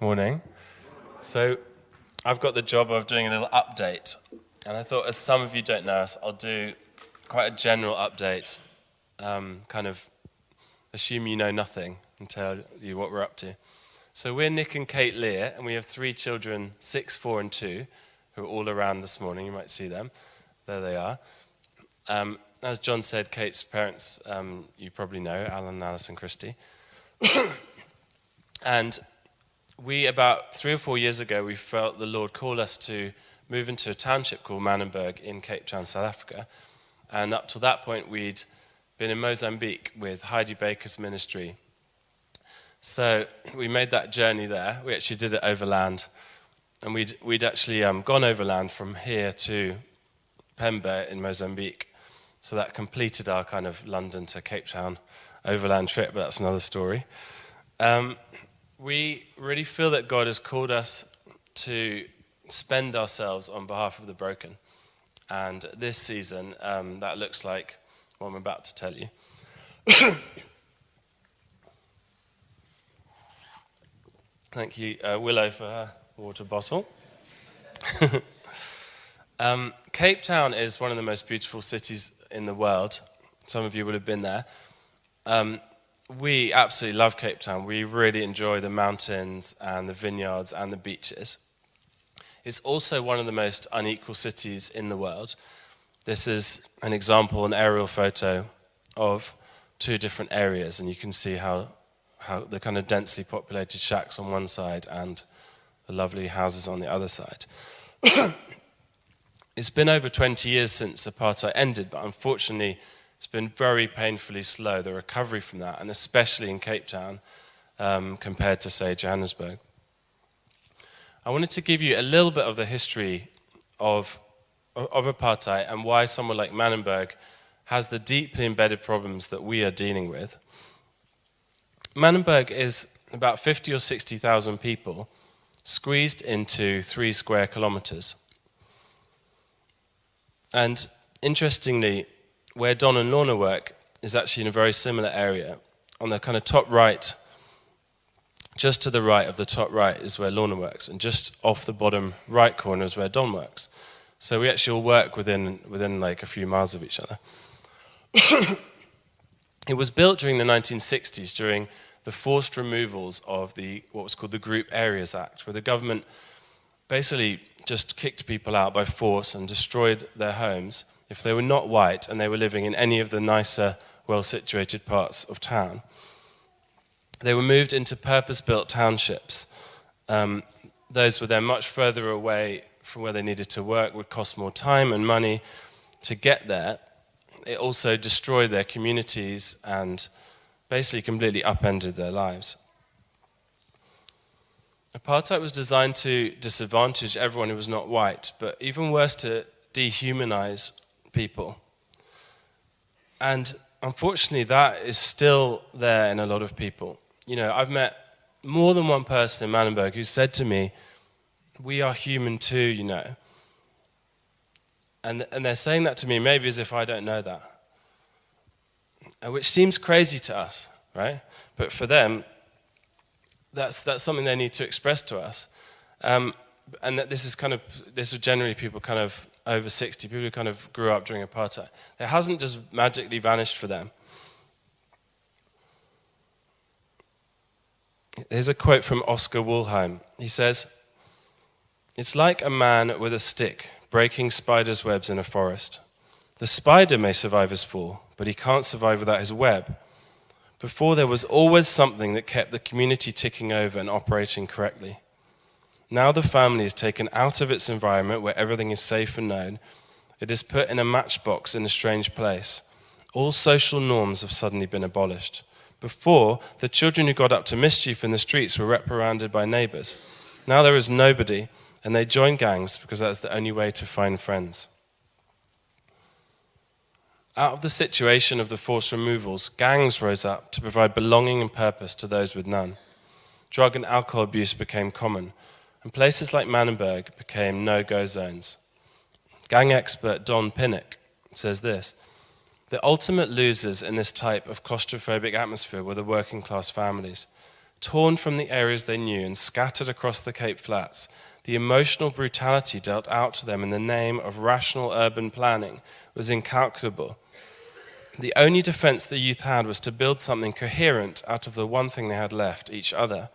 Morning. So I've got the job of doing a little update, and I thought, as some of you don't know us, I'll do quite a general update, kind of assume you know nothing and tell you what we're up to. So we're Nick and Cate Lear, and we have 3 children, 6, 4 and 2, who are all around this morning. You might see them. There they are. As John said, Kate's parents, you probably know, Alan and Alison Christie. And we, about 3 or 4 years ago, we felt the Lord call us to move into a township called Manenberg in Capetown, South Africa. And up till that point, we'd been in Mozambique with Heidi Baker's ministry. So we made that journey there. We actually did it overland. And we'd actually gone overland from here to Pemba in Mozambique. So that completed our kind of London to Cape Town overland trip, but that's another story. We really feel that God has called us to spend ourselves on behalf of the broken. And this season, that looks like what I'm about to tell you. Thank you, Willow, for her water bottle. Cape Town is one of the most beautiful cities in the world. Some of you would have been there. We absolutely love Cape Town. We really enjoy the mountains and the vineyards and the beaches. It's also one of the most unequal cities in the world. This is an example, an aerial photo of 2 different areas, and you can see how the kind of densely populated shacks on one side and the lovely houses on the other side. It's been over 20 years since apartheid ended, but unfortunately it's been very painfully slow, the recovery from that, and especially in Cape Town compared to, say, Johannesburg. I wanted to give you a little bit of the history of apartheid and why somewhere like Manenberg has the deeply embedded problems that we are dealing with. Manenberg is about 50 or 60,000 people squeezed into 3 square kilometers. And interestingly, where Don and Lorna work is actually in a very similar area. On the kind of top right, just to the right of the top right is where Lorna works, and just off the bottom right corner is where Don works. So we actually all work within like a few miles of each other. It was built during the 1960s, during the forced removals of what was called the Group Areas Act, where the government basically just kicked people out by force and destroyed their homes if they were not white and they were living in any of the nicer, well-situated parts of town. They were moved into purpose-built townships. Those were then much further away from where they needed to work, would cost more time and money to get there. It also destroyed their communities and basically completely upended their lives. Apartheid was designed to disadvantage everyone who was not white, but even worse, to dehumanize people. And unfortunately, that is still there in a lot of people. You know, I've met more than one person in Manenberg who said to me, "We are human too, you know." And they're saying that to me maybe as if I don't know that. Which seems crazy to us, right? But for them, that's something they need to express to us. And that this is generally people kind of over 60, people who kind of grew up during apartheid. It hasn't just magically vanished for them. Here's a quote from Oscar Woolheim. He says, "It's like a man with a stick breaking spiders' webs in a forest. The spider may survive his fall, but he can't survive without his web. Before, there was always something that kept the community ticking over and operating correctly. Now the family is taken out of its environment where everything is safe and known. It is put in a matchbox in a strange place. All social norms have suddenly been abolished. Before, the children who got up to mischief in the streets were reprimanded by neighbors. Now there is nobody, and they join gangs because that's the only way to find friends." Out of the situation of the forced removals, gangs rose up to provide belonging and purpose to those with none. Drug and alcohol abuse became common, and places like Manenberg became no-go zones. Gang expert Don Pinnock says this: "The ultimate losers in this type of claustrophobic atmosphere were the working-class families. torn from the areas they knew and scattered across the Cape Flats, the emotional brutality dealt out to them in the name of rational urban planning was incalculable. The only defense the youth had was to build something coherent out of the one thing they had left, each other.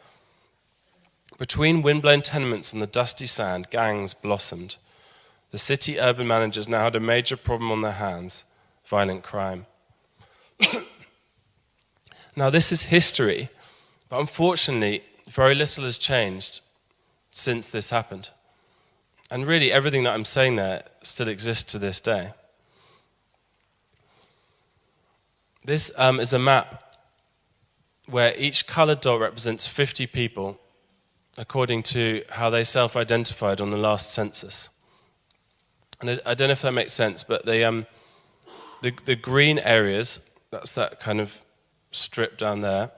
Between windblown tenements and the dusty sand, gangs blossomed. The city urban managers now had a major problem on their hands: violent crime. Now, this is history, but unfortunately, very little has changed since this happened. And really, everything that I'm saying there still exists to this day. This is a map where each colored dot represents 50 people according to how they self-identified on the last census. And I don't know if that makes sense, but the green areas, that's that kind of strip down there,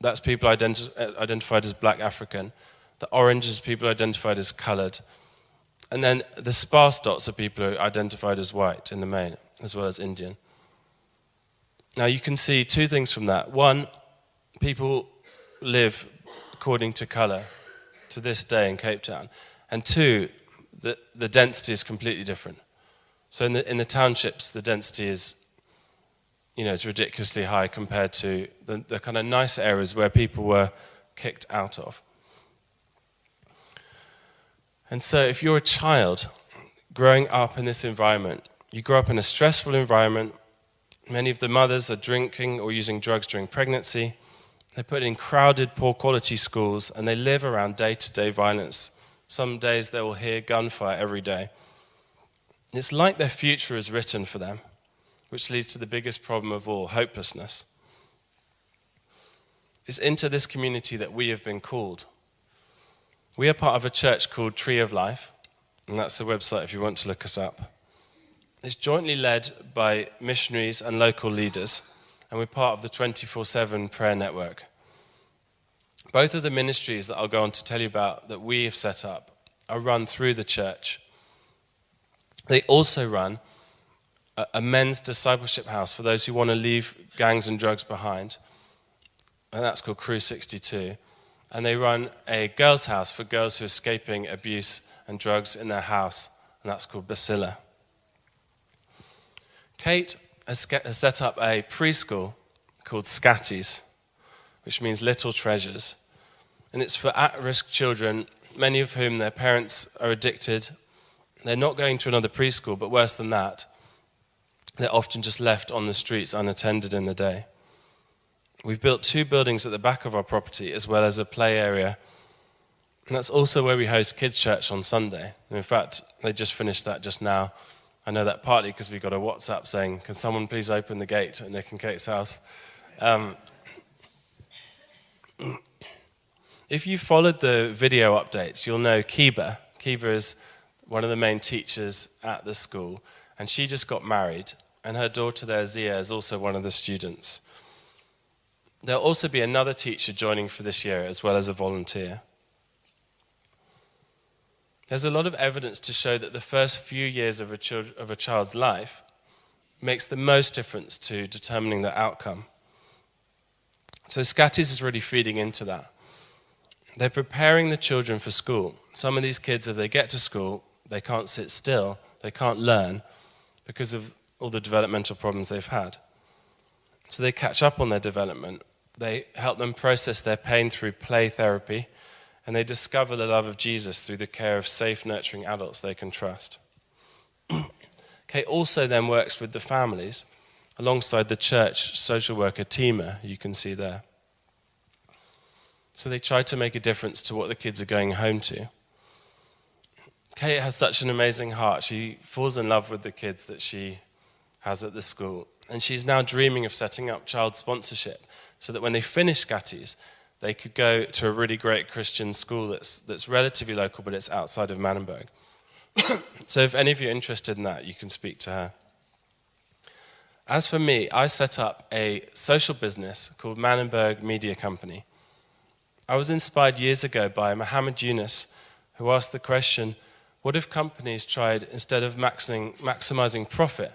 that's people identified as black African. The orange is people identified as colored. And then the sparse dots are people who are identified as white in the main, as well as Indian. Now you can see two things from that. One, people live according to color to this day in Cape Town. And two, the density is completely different. So in the townships, the density is, it's ridiculously high compared to the kind of nice areas where people were kicked out of. And so if you're a child growing up in this environment, you grow up in a stressful environment. Many of the mothers are drinking or using drugs during pregnancy. They're put in crowded, poor-quality schools, and they live around day-to-day violence. Some days they will hear gunfire every day. It's like their future is written for them, which leads to the biggest problem of all, hopelessness. It's into this community that we have been called. We are part of a church called Tree of Life, and that's the website if you want to look us up. It's jointly led by missionaries and local leaders, and we're part of the 24/7 prayer network. Both of the ministries that I'll go on to tell you about that we have set up are run through the church. They also run a men's discipleship house for those who want to leave gangs and drugs behind, and that's called Crew 62. And they run a girls' house for girls who are escaping abuse and drugs in their house, and that's called Bacilla. Cate has set up a preschool called Scatties, which means little treasures. And it's for at-risk children, many of whom their parents are addicted. They're not going to another preschool, but worse than that, they're often just left on the streets unattended in the day. We've built 2 buildings at the back of our property, as well as a play area. And that's also where we host kids' church on Sunday. And in fact, they just finished that just now. I know that partly because we got a WhatsApp saying, can someone please open the gate at Nick and Kate's house? If you followed the video updates, you'll know Kiba. Kiba is one of the main teachers at the school, and she just got married, and her daughter there, Zia, is also one of the students. There'll also be another teacher joining for this year, as well as a volunteer. There's a lot of evidence to show that the first few years of a child's life makes the most difference to determining the outcome. So Scatties is really feeding into that. They're preparing the children for school. Some of these kids, if they get to school, they can't sit still, they can't learn because of all the developmental problems they've had. So they catch up on their development. They help them process their pain through play therapy, and they discover the love of Jesus through the care of safe, nurturing adults they can trust. Kate also then works with the families alongside the church social worker Tima, you can see there. So they try to make a difference to what the kids are going home to. Kate has such an amazing heart. She falls in love with the kids that she has at the school. And she's now dreaming of setting up child sponsorship so that when they finish Scatties, they could go to a really great Christian school that's relatively local, but it's outside of Manenberg. So if any of you are interested in that, you can speak to her. As for me, I set up a social business called Manenberg Media Company. I was inspired years ago by Muhammad Yunus, who asked the question, what if companies tried, instead of maximizing profit,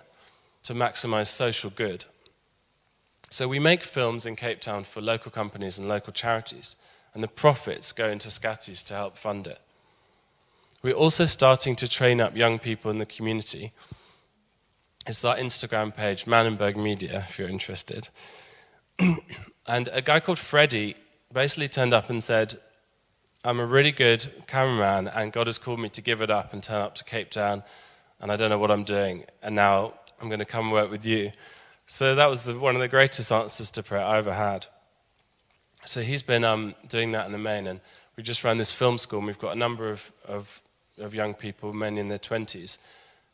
to maximize social good? So we make films in Cape Town for local companies and local charities. and the profits go into Scatties to help fund it. We're also starting to train up young people in the community. It's our Instagram page, Manenberg Media, if you're interested. And a guy called Freddie basically turned up and said, I'm a really good cameraman, and God has called me to give it up and turn up to Capetown, and I don't know what I'm doing, and now I'm going to come work with you. So that was one of the greatest answers to prayer I ever had. So he's been doing that in the main, and we just ran this film school, and we've got a number of young people, mainly in their 20s,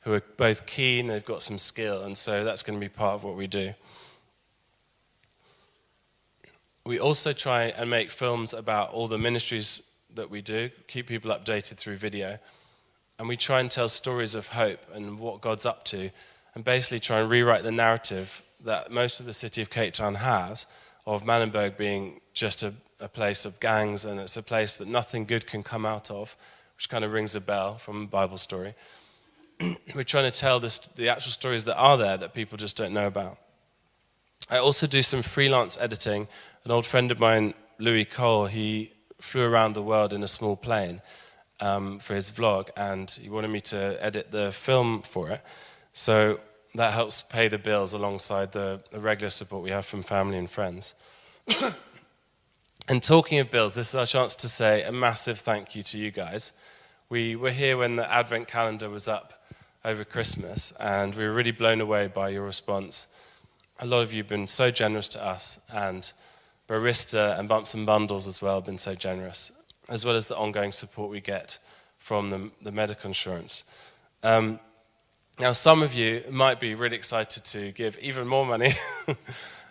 who are both keen, they've got some skill, and so that's going to be part of what we do. We also try and make films about all the ministries that we do, keep people updated through video, and we try and tell stories of hope and what God's up to, and basically try and rewrite the narrative that most of the city of Capetown has of Manenberg being just a place of gangs, and it's a place that nothing good can come out of, which kind of rings a bell from a Bible story. We're trying to tell the actual stories that are there that people just don't know about. I also do some freelance editing. An old friend of mine, Louis Cole, he flew around the world in a small plane for his vlog, and he wanted me to edit the film for it. So that helps pay the bills alongside the regular support we have from family and friends. And talking of bills, this is our chance to say a massive thank you to you guys. We were here when the Advent calendar was up over Christmas, and we were really blown away by your response. A lot of you have been so generous to us, and Barista and Bumps and Bundles as well have been so generous, as well as the ongoing support we get from the medical insurance. Now, some of you might be really excited to give even more money,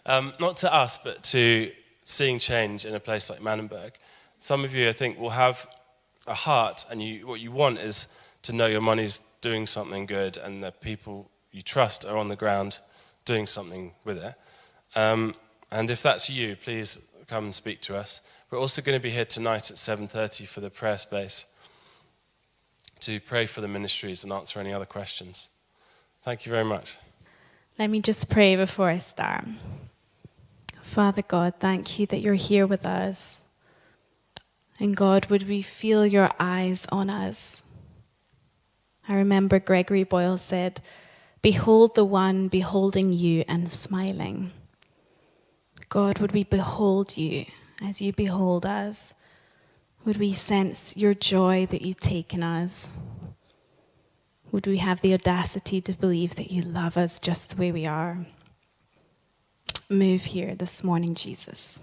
not to us, but to seeing change in a place like Manenberg. Some of you, I think, will have a heart, and what you want is to know your money's doing something good, and the people you trust are on the ground doing something with it. And if that's you, please come and speak to us. We're also going to be here tonight at 7:30 for the prayer space to pray for the ministries and answer any other questions. Thank you very much. Let me just pray before I start. Father God, thank you that you're here with us. And God, would we feel your eyes on us? I remember Gregory Boyle said, "Behold the one beholding you and smiling." God, would we behold you as you behold us? Would we sense your joy that you take in us? Would we have the audacity to believe that you love us just the way we are? Move here this morning, Jesus.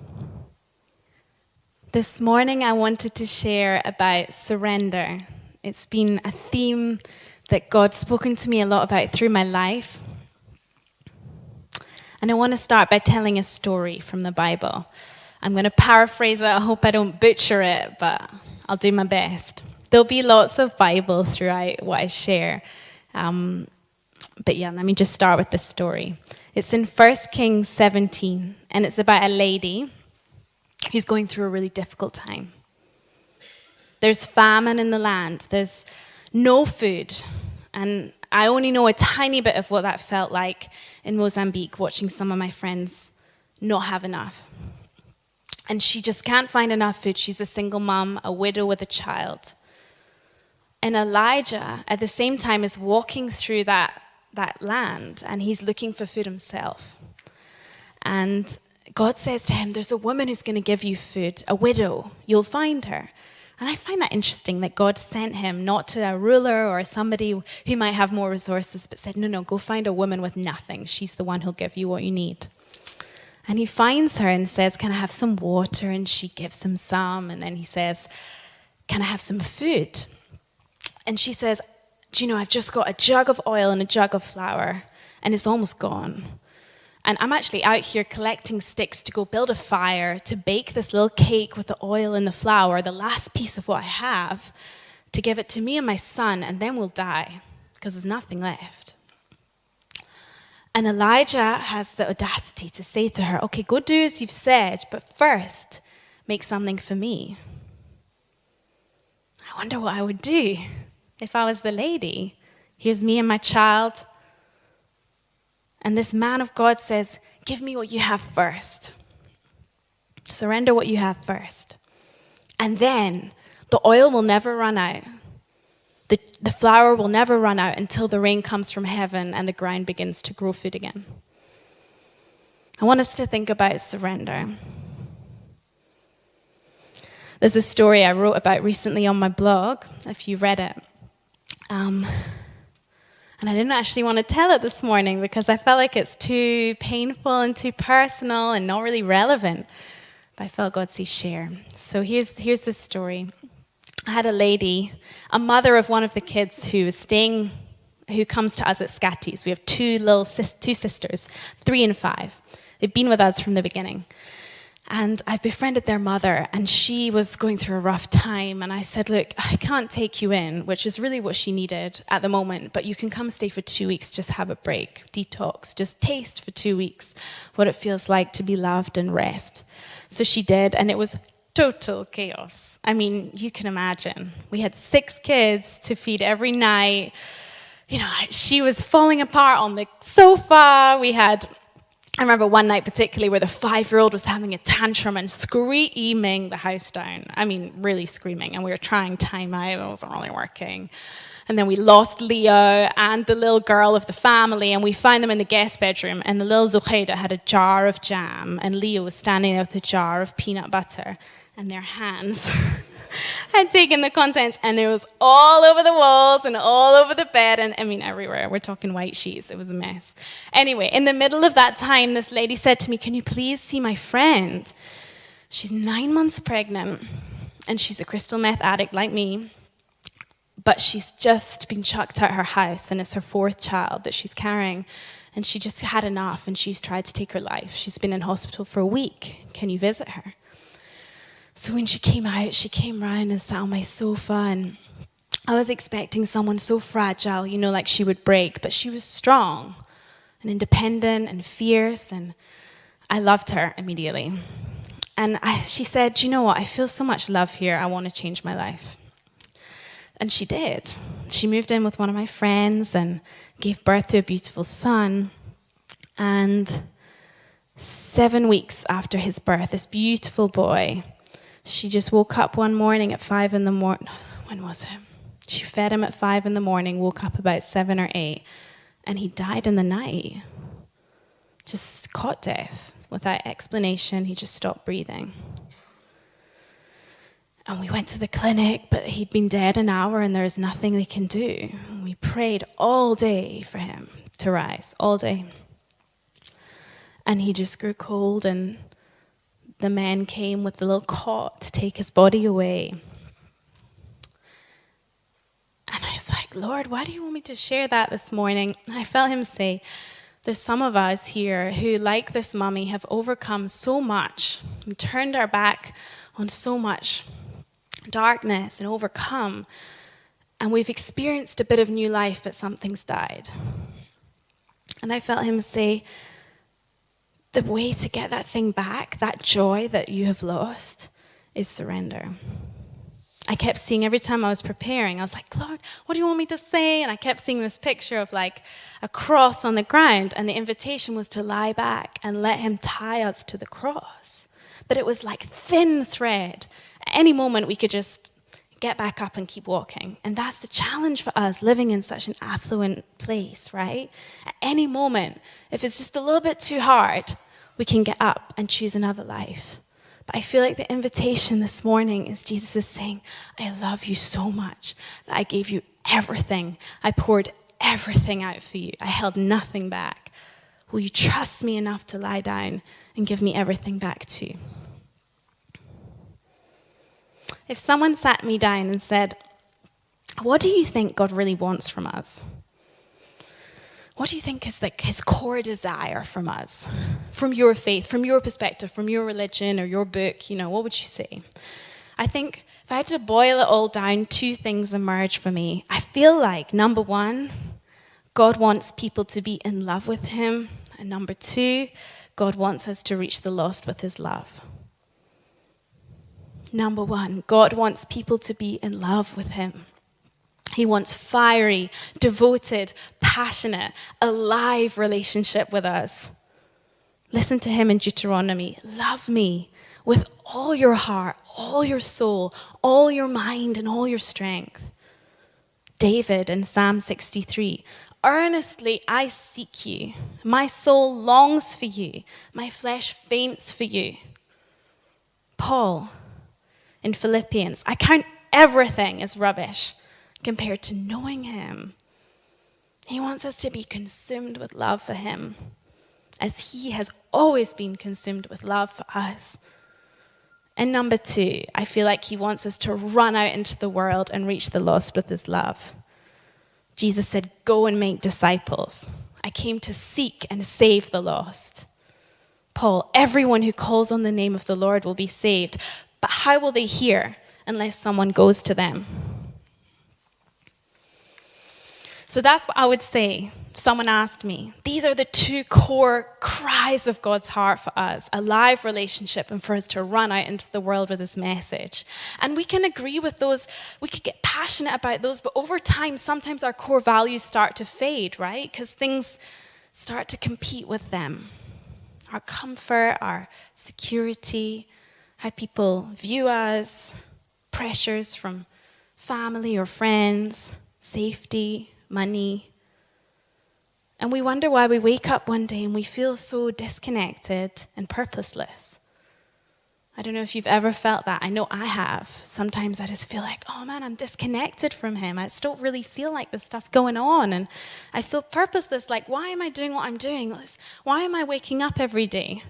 This morning I wanted to share about surrender. It's been a theme that God's spoken to me a lot about through my life. And I want to start by telling a story from the Bible. I'm going to paraphrase it. I hope I don't butcher it, but I'll do my best. There'll be lots of Bible throughout what I share. But yeah, let me just start with this story. It's in 1 Kings 17, and it's about a lady who's going through a really difficult time. There's famine in the land. There's no food. And I only know a tiny bit of what that felt like in Mozambique, watching some of my friends not have enough. And she just can't find enough food. She's a single mom, a widow with a child. And Elijah, at the same time, is walking through that land, and he's looking for food himself. And God says to him, there's a woman who's going to give you food, a widow. You'll find her. And I find that interesting that God sent him not to a ruler or somebody who might have more resources, but said, no, go find a woman with nothing. She's the one who'll give you what you need. And he finds her and says, can I have some water? And she gives him some. And then he says, can I have some food? And she says, do you know, I've just got a jug of oil and a jug of flour, and it's almost gone. And I'm actually out here collecting sticks to go build a fire, to bake this little cake with the oil and the flour, the last piece of what I have, to give it to me and my son, and then we'll die, because there's nothing left. And Elijah has the audacity to say to her, okay, go do as you've said, but first, make something for me. I wonder what I would do if I was the lady. Here's me and my child. And this man of God says, give me what you have first. Surrender what you have first. And then the oil will never run out. The flour will never run out until the rain comes from heaven and the ground begins to grow food again. I want us to think about surrender. There's a story I wrote about recently on my blog, if you read it. And I didn't actually want to tell it this morning because I felt like it's too painful and too personal and not really relevant. But I felt God say share. So here's the story. I had a lady, a mother of one of the kids who comes to us at Scatties. We have two sisters, 3 and 5. They've been with us from the beginning. And I befriended their mother, and she was going through a rough time. And I said, look, I can't take you in, which is really what she needed at the moment, but you can come stay for 2 weeks, just have a break, detox, just taste for 2 weeks what it feels like to be loved and rest. So she did, and it was total chaos. I mean, you can imagine. We had 6 kids to feed every night. You know, she was falling apart on the sofa. I remember one night particularly where the 5-year-old was having a tantrum and screaming the house down. I mean, really screaming. And we were trying time out. It wasn't really working. And then we lost Leo and the little girl of the family, and we found them in the guest bedroom. And the little Zohaida had a jar of jam, and Leo was standing there with a jar of peanut butter, and their hands had taken the contents, and it was all over the walls and all over the bed, and I mean everywhere. We're talking white sheets. It was a mess. Anyway, in the middle of that time, this lady said to me, can you please see my friend? She's 9 months pregnant, and she's a crystal meth addict like me, but she's just been chucked out her house, and it's her 4th child that she's carrying, and she just had enough, and she's tried to take her life. She's been in hospital for a week. Can you visit her? So when she came out, she came round and sat on my sofa, and I was expecting someone so fragile, you know, like she would break, but she was strong and independent and fierce, and I loved her immediately. And she said, do you know what? I feel so much love here. I want to change my life. And she did. She moved in with one of my friends and gave birth to a beautiful son. And 7 weeks after his birth, this beautiful boy, she just woke up one morning at 5 in the morning. When was it? She fed him at 5 in the morning, woke up about 7 or 8, and he died in the night. Just caught death without explanation. He just stopped breathing. And we went to the clinic, but he'd been dead an hour, and there was nothing they can do. And we prayed all day for him to rise, all day. And he just grew cold, and the men came with the little cot to take his body away. And I was like, Lord, why do you want me to share that this morning? And I felt him say, there's some of us here who, like this mummy, have overcome so much and turned our back on so much darkness and overcome. And we've experienced a bit of new life, but something's died. And I felt him say, the way to get that thing back, that joy that you have lost, is surrender. I kept seeing every time I was preparing, I was like, Lord, what do you want me to say? And I kept seeing this picture of like a cross on the ground, and the invitation was to lie back and let him tie us to the cross. But it was like thin thread. At any moment, we could just get back up and keep walking. And that's the challenge for us living in such an affluent place, right? At any moment, if it's just a little bit too hard, we can get up and choose another life. But I feel like the invitation this morning is Jesus is saying, I love you so much that I gave you everything. I poured everything out for you. I held nothing back. Will you trust me enough to lie down and give me everything back too? If someone sat me down and said, what do you think God really wants from us? What do you think is like his core desire from us? From your faith, from your perspective, from your religion or your book, you know, what would you say? I think if I had to boil it all down, 2 things emerge for me. I feel like, number 1, God wants people to be in love with him. And number 2, God wants us to reach the lost with his love. Number 1, God wants people to be in love with him. He wants fiery, devoted, passionate, alive relationship with us. Listen to him in Deuteronomy. Love me with all your heart, all your soul, all your mind, and all your strength. David in Psalm 63, earnestly I seek you. My soul longs for you. My flesh faints for you. Paul in Philippians, I count everything as rubbish compared to knowing him. He wants us to be consumed with love for him, as he has always been consumed with love for us. And number 2, I feel like he wants us to run out into the world and reach the lost with his love. Jesus said, go and make disciples. I came to seek and save the lost. Paul, everyone who calls on the name of the Lord will be saved. But how will they hear unless someone goes to them? So that's what I would say. Someone asked me, these are the 2 core cries of God's heart for us, a live relationship and for us to run out into the world with his message. And we can agree with those, we could get passionate about those, but over time, sometimes our core values start to fade, right? Because things start to compete with them. Our comfort, our security, how people view us, pressures from family or friends, safety, money. And we wonder why we wake up one day and we feel so disconnected and purposeless. I don't know if you've ever felt that. I know I have. Sometimes I just feel like, oh man, I'm disconnected from him. I just don't really feel like there's stuff going on. And I feel purposeless, like, why am I doing what I'm doing? Why am I waking up every day?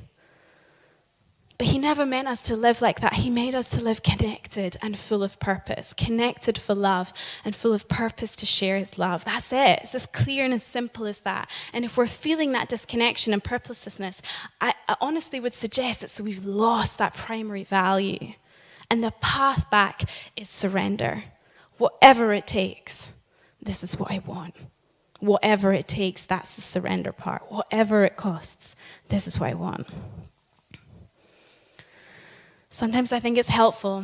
But he never meant us to live like that. He made us to live connected and full of purpose, connected for love and full of purpose to share his love. That's it. It's as clear and as simple as that. And if we're feeling that disconnection and purposelessness, I honestly would suggest that so we've lost that primary value. And the path back is surrender. Whatever it takes, this is what I want. Whatever it takes, that's the surrender part. Whatever it costs, this is what I want. Sometimes I think it's helpful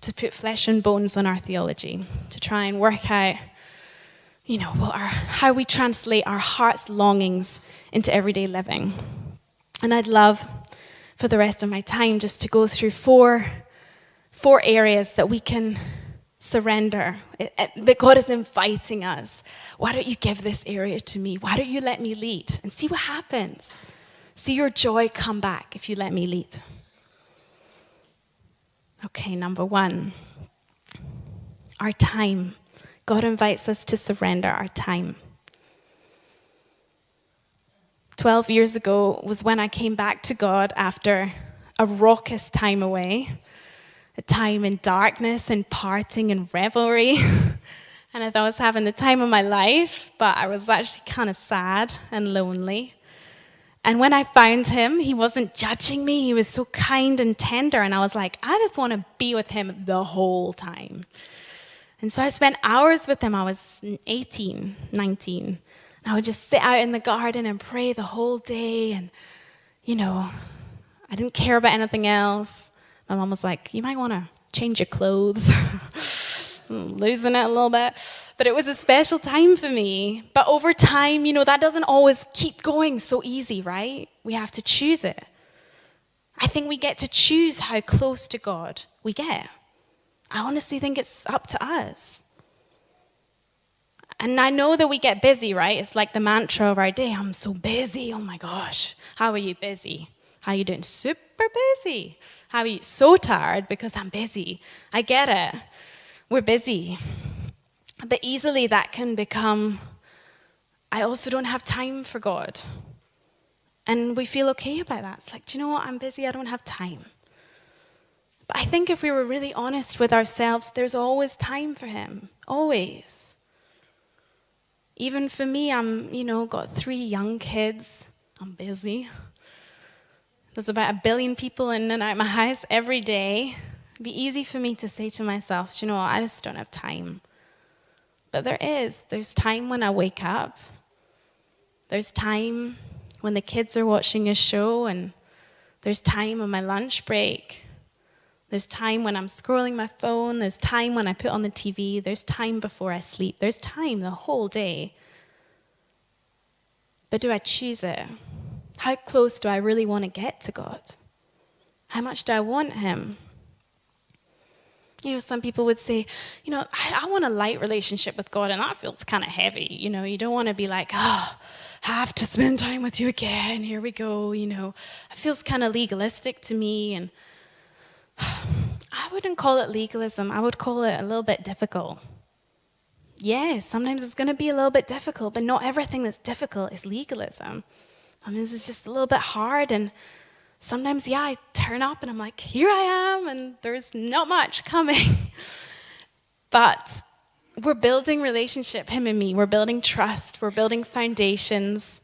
to put flesh and bones on our theology, to try and work out, how we translate our heart's longings into everyday living. And I'd love, for the rest of my time, just to go through four areas that we can surrender, that God is inviting us. Why don't you give this area to me? Why don't you let me lead? And see what happens. See your joy come back if you let me lead. Okay, number 1, our time. God invites us to surrender our time. 12 years ago was when I came back to God after a raucous time away, a time in darkness and partying and revelry. And I thought I was having the time of my life, but I was actually kind of sad and lonely. And when I found him, he wasn't judging me. He was so kind and tender. And I was like, I just want to be with him the whole time. And so I spent hours with him. I was 18, 19. And I would just sit out in the garden and pray the whole day. And, I didn't care about anything else. My mom was like, you might want to change your clothes. Losing it a little bit. But it was a special time for me. But over time, that doesn't always keep going so easy, right? We have to choose it. I think we get to choose how close to God we get. I honestly think it's up to us. And I know that we get busy, right? It's like the mantra of our day. I'm so busy. Oh my gosh. How are you busy? How are you doing? Super busy. How are you? So tired because I'm busy. I get it. We're busy. But easily that can become, I also don't have time for God. And we feel okay about that. It's like, do you know what? I'm busy. I don't have time. But I think if we were really honest with ourselves, there's always time for him. Always. Even for me, I'm, got 3 young kids. I'm busy. There's about 1 billion people in and out of my house every day. It'd be easy for me to say to myself, do you know what? I just don't have time. But there's time when I wake up. There's time when the kids are watching a show, and there's time on my lunch break. There's time when I'm scrolling my phone. There's time when I put on the TV. There's time before I sleep. There's time the whole day. But do I choose it? How close do I really want to get to God? How much do I want him? Some people would say, I want a light relationship with God, and that feels kind of heavy. You don't want to be like, I have to spend time with you again. Here we go. It feels kind of legalistic to me. And I wouldn't call it legalism. I would call it a little bit difficult. Yes, sometimes it's going to be a little bit difficult, but not everything that's difficult is legalism. This is just a little bit hard, and sometimes, I turn up and I'm like, here I am, and there's not much coming. But we're building relationship, him and me. We're building trust. We're building foundations.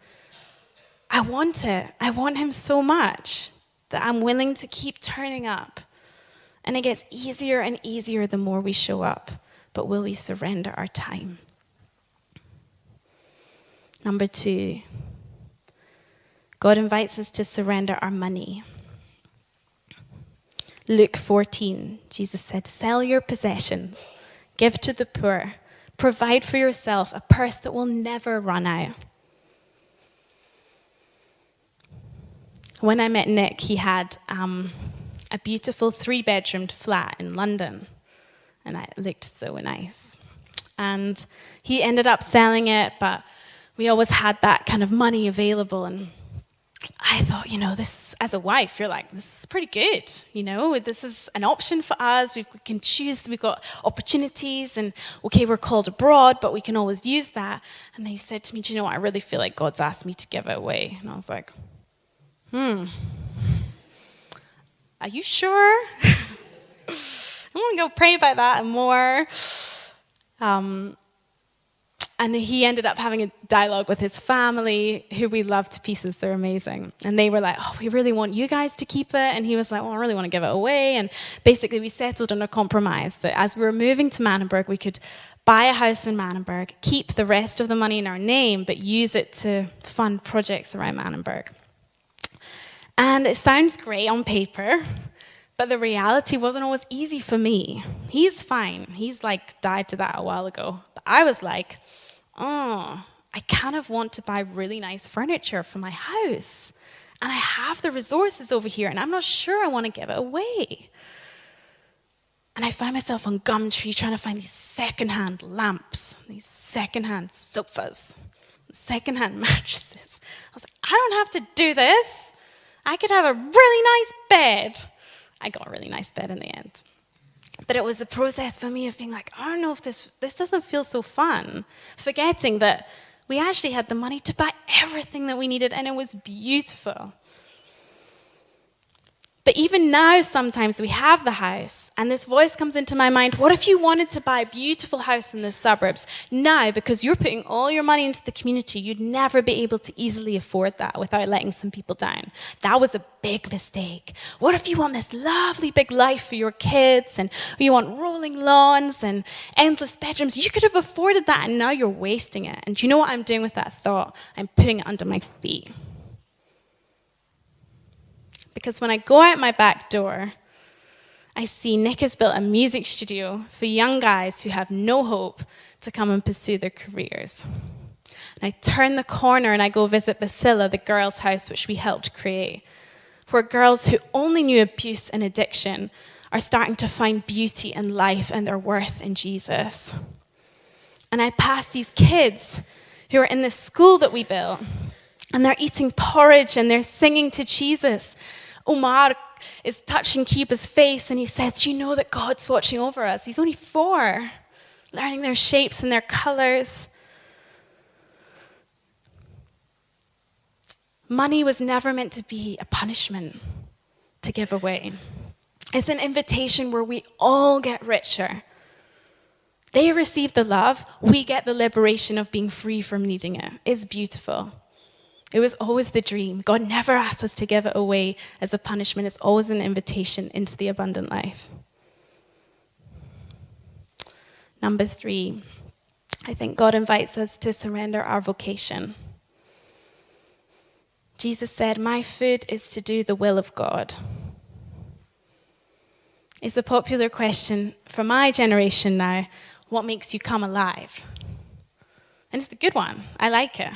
I want it. I want him so much that I'm willing to keep turning up. And it gets easier and easier the more we show up. But will we surrender our time? Number 2. God invites us to surrender our money. Luke 14, Jesus said, sell your possessions, give to the poor, provide for yourself a purse that will never run out. When I met Nick, he had a beautiful 3-bedroomed flat in London, and it looked so nice. And he ended up selling it, but we always had that kind of money available, and I thought, this, as a wife, you're like, this is pretty good. This is an option for us. We can choose. We've got opportunities. And, okay, we're called abroad, but we can always use that. And then he said to me, do you know what? I really feel like God's asked me to give it away. And I was like, are you sure? I want to go pray about that and more. And he ended up having a dialogue with his family, who we love to pieces. They're amazing. And they were like, we really want you guys to keep it. And he was like, I really want to give it away. And basically we settled on a compromise that as we were moving to Manenberg, we could buy a house in Manenberg, keep the rest of the money in our name, but use it to fund projects around Manenberg. And it sounds great on paper, but the reality wasn't always easy for me. He's fine. He's died to that a while ago. But I was like, I kind of want to buy really nice furniture for my house. And I have the resources over here, and I'm not sure I want to give it away. And I found myself on Gumtree trying to find these secondhand lamps, these secondhand sofas, secondhand mattresses. I was like, I don't have to do this. I could have a really nice bed. I got a really nice bed in the end. But it was a process for me of being like, I don't know if this doesn't feel so fun. Forgetting that we actually had the money to buy everything that we needed, and it was beautiful. But even now, sometimes we have the house, and this voice comes into my mind, what if you wanted to buy a beautiful house in the suburbs? Now, because you're putting all your money into the community, you'd never be able to easily afford that without letting some people down. That was a big mistake. What if you want this lovely big life for your kids, and you want rolling lawns and endless bedrooms? You could have afforded that, and now you're wasting it. And do you know what I'm doing with that thought? I'm putting it under my feet. Because when I go out my back door, I see Nick has built a music studio for young guys who have no hope to come and pursue their careers. And I turn the corner and I go visit Basila, the girls' house, which we helped create, where girls who only knew abuse and addiction are starting to find beauty and life and their worth in Jesus. And I pass these kids who are in the school that we built, and they're eating porridge and they're singing to Jesus. Omar is touching Kiba's face, and he says, do you know that God's watching over us? He's only 4, learning their shapes and their colors. Money was never meant to be a punishment to give away. It's an invitation where we all get richer. They receive the love, we get the liberation of being free from needing it. It's beautiful. It was always the dream. God never asked us to give it away as a punishment. It's always an invitation into the abundant life. Number 3, I think God invites us to surrender our vocation. Jesus said, my food is to do the will of God. It's a popular question for my generation now. What makes you come alive? And it's a good one. I like it.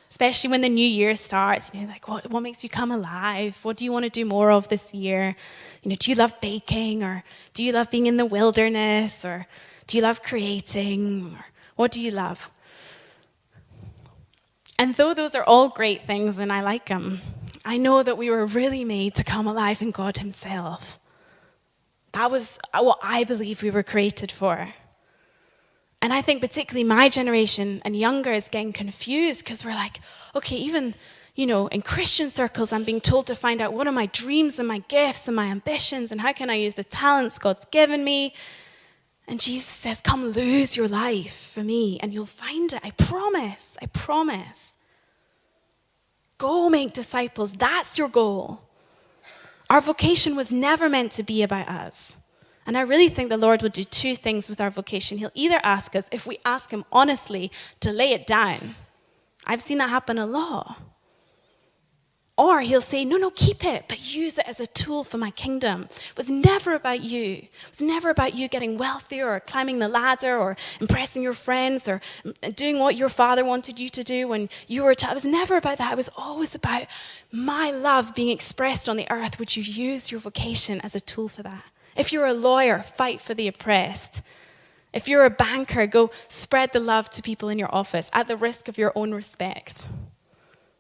especially when the new year starts. You know, like, what makes you come alive? What do you want to do more of this year? You know, do you love baking, or do you love being in the wilderness, or do you love creating, or what do you love? And though those are all great things and I like them, I know that we were really made to come alive in God himself. That was what I believe we were created for. And I think particularly my generation and younger is getting confused because we're like, okay, even, you know, in Christian circles, I'm being told to find out what are my dreams and my gifts and my ambitions and how can I use the talents God's given me. And Jesus says, come lose your life for me and you'll find it. I promise. I promise. Go make disciples. That's your goal. Our vocation was never meant to be about us. And I really think the Lord will do two things with our vocation. He'll either ask us, if we ask him honestly, to lay it down. I've seen that happen a lot. Or he'll say, no, keep it, but use it as a tool for my kingdom. It was never about you. It was never about you getting wealthier or climbing the ladder or impressing your friends or doing what your father wanted you to do when you were a child. It was never about that. It was always about my love being expressed on the earth. Would you use your vocation as a tool for that? If you're a lawyer, fight for the oppressed. If you're a banker, go spread the love to people in your office at the risk of your own respect.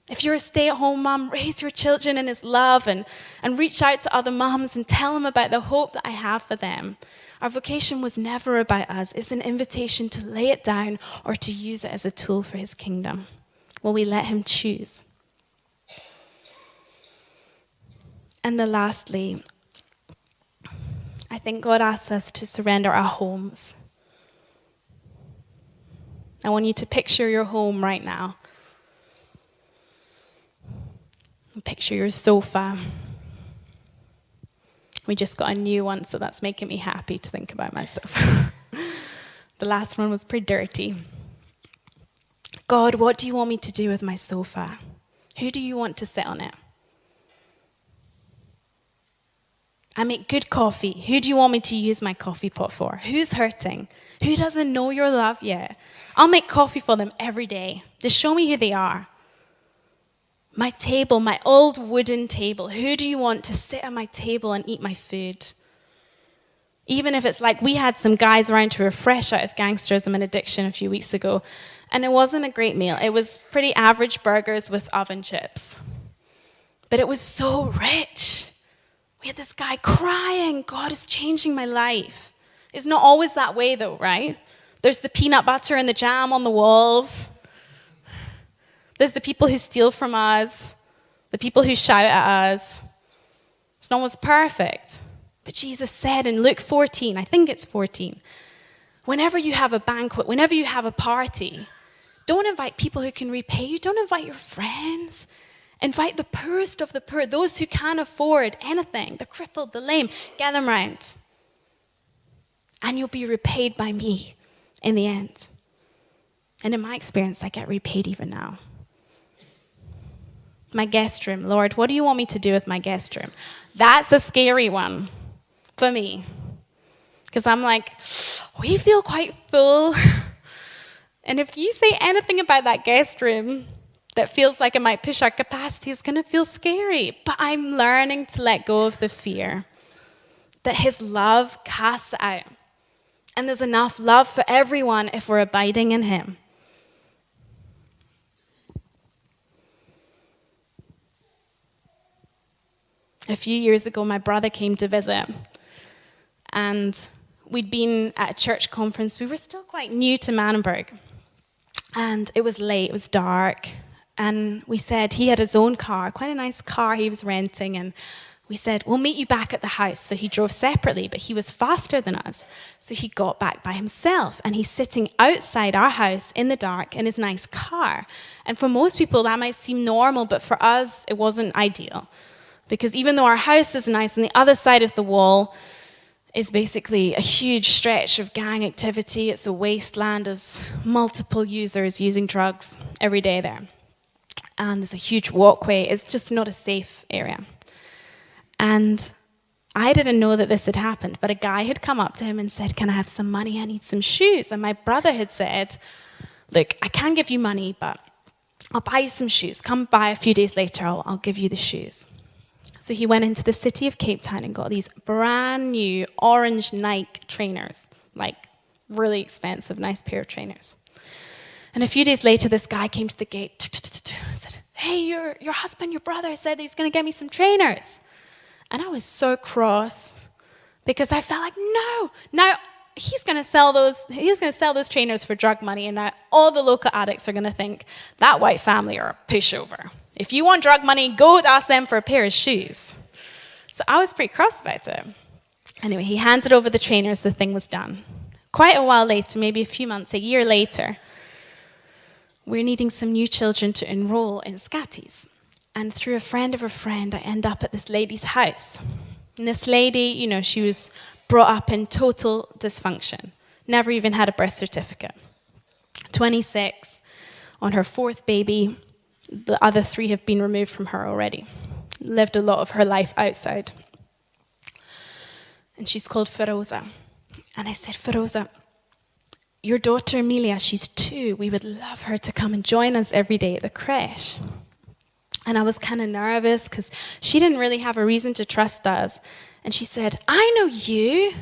If you're a stay-at-home mom, raise your children in his love and reach out to other moms and tell them about the hope that I have for them. Our vocation was never about us. It's an invitation to lay it down or to use it as a tool for his kingdom. Will we let him choose? And then lastly, I think God asks us to surrender our homes. I want you to picture your home right now. Picture your sofa. We just got a new one, so that's making me happy to think about my sofa. The last one was pretty dirty. God, what do you want me to do with my sofa? Who do you want to sit on it? I make good coffee. Who do you want me to use my coffee pot for? Who's hurting? Who doesn't know your love yet? I'll make coffee for them every day. Just show me who they are. My table, my old wooden table. Who do you want to sit at my table and eat my food? Even if it's like we had some guys around who were fresh out of gangsterism and addiction a few weeks ago, and it wasn't a great meal. It was pretty average burgers with oven chips. But it was so rich. We had this guy crying, God is changing my life. It's not always that way though, right? There's the peanut butter and the jam on the walls. There's the people who steal from us, the people who shout at us. It's not always perfect. But Jesus said in Luke 14, I think it's 14, whenever you have a banquet, whenever you have a party, don't invite people who can repay you. Don't invite your friends. Invite the poorest of the poor, those who can't afford anything, the crippled, the lame. Get them round. And you'll be repaid by me in the end. And in my experience, I get repaid even now. My guest room. Lord, what do you want me to do with my guest room? That's a scary one for me. Because I'm like, we feel quite full. And if you say anything about that guest room that feels like it might push our capacity, it's going to feel scary. But I'm learning to let go of the fear that his love casts out. And there's enough love for everyone if we're abiding in him. A few years ago, my brother came to visit, and we'd been at a church conference. We were still quite new to Manenberg, and it was late, it was dark, and we said he had his own car, quite a nice car he was renting, and we said, we'll meet you back at the house. So he drove separately, but he was faster than us, so he got back by himself, and he's sitting outside our house in the dark in his nice car. And for most people, that might seem normal, but for us, it wasn't ideal. Because even though our house is nice, on the other side of the wall is basically a huge stretch of gang activity. It's a wasteland. There's multiple users using drugs every day there. And there's a huge walkway. It's just not a safe area. And I didn't know that this had happened, but a guy had come up to him and said, can I have some money? I need some shoes. And my brother had said, look, I can give you money, but I'll buy you some shoes. Come by a few days later, I'll give you the shoes. So he went into the city of Capetown and got these brand new orange Nike trainers, like really expensive, nice pair of trainers. And a few days later, this guy came to the gate, said, hey, your husband, your brother said he's going to get me some trainers. And I was so cross because I felt like, no, now he's going to sell those trainers for drug money, and now all the local addicts are going to think that white family are a pushover. If you want drug money, go ask them for a pair of shoes. So I was pretty cross about it. Anyway, he handed over the trainers, the thing was done. Quite a while later, maybe a few months, a year later, we're needing some new children to enroll in Scatties. And through a friend of a friend, I end up at this lady's house. And this lady, she was brought up in total dysfunction. Never even had a birth certificate. 26, on her 4th baby. The other 3 have been removed from her already. Lived a lot of her life outside. And she's called Feroza. And I said, Feroza, your daughter Amelia, she's 2. We would love her to come and join us every day at the creche. And I was kind of nervous because she didn't really have a reason to trust us. And she said, I know you.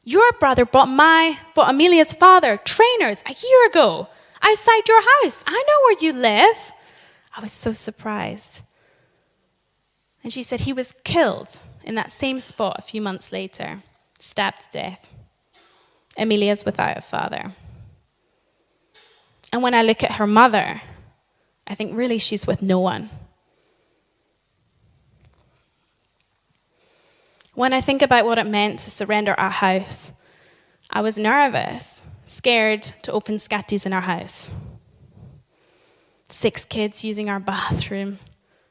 Your brother bought Amelia's father trainers a year ago outside your house. I know where you live. I was so surprised. And she said he was killed in that same spot a few months later, stabbed to death. Amelia's without a father. And when I look at her mother, I think really she's with no one. When I think about what it meant to surrender our house, I was nervous, scared to open Scatties in our house. 6 kids using our bathroom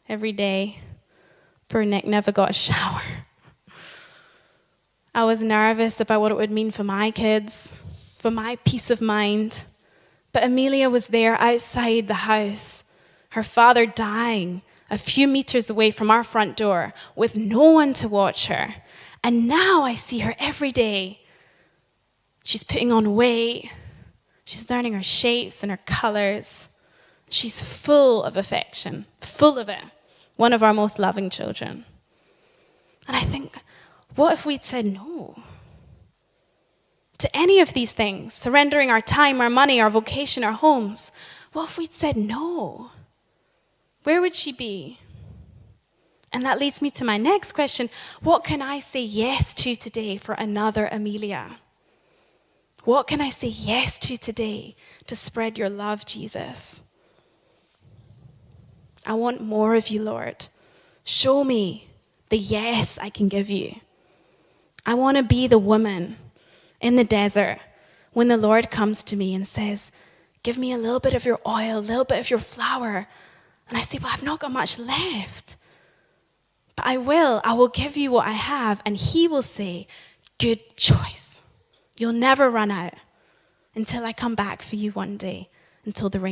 every day. Poor Nick never got a shower. I was nervous about what it would mean for my kids, for my peace of mind. But Amelia was there outside the house, her father dying a few meters away from our front door with no one to watch her. And now I see her every day. She's putting on weight. She's learning her shapes and her colors. She's full of affection, full of it. One of our most loving children. And I think, what if we'd said no to any of these things, surrendering our time, our money, our vocation, our homes? What if we'd said no? Where would she be? And that leads me to my next question. What can I say yes to today for another Amelia? What can I say yes to today to spread your love, Jesus? I want more of you, Lord. Show me the yes I can give you. I want to be the woman in the desert when the Lord comes to me and says, give me a little bit of your oil, a little bit of your flour. And I say, well, I've not got much left. But I will give you what I have. And he will say, good choice. You'll never run out until I come back for you one day, until the rain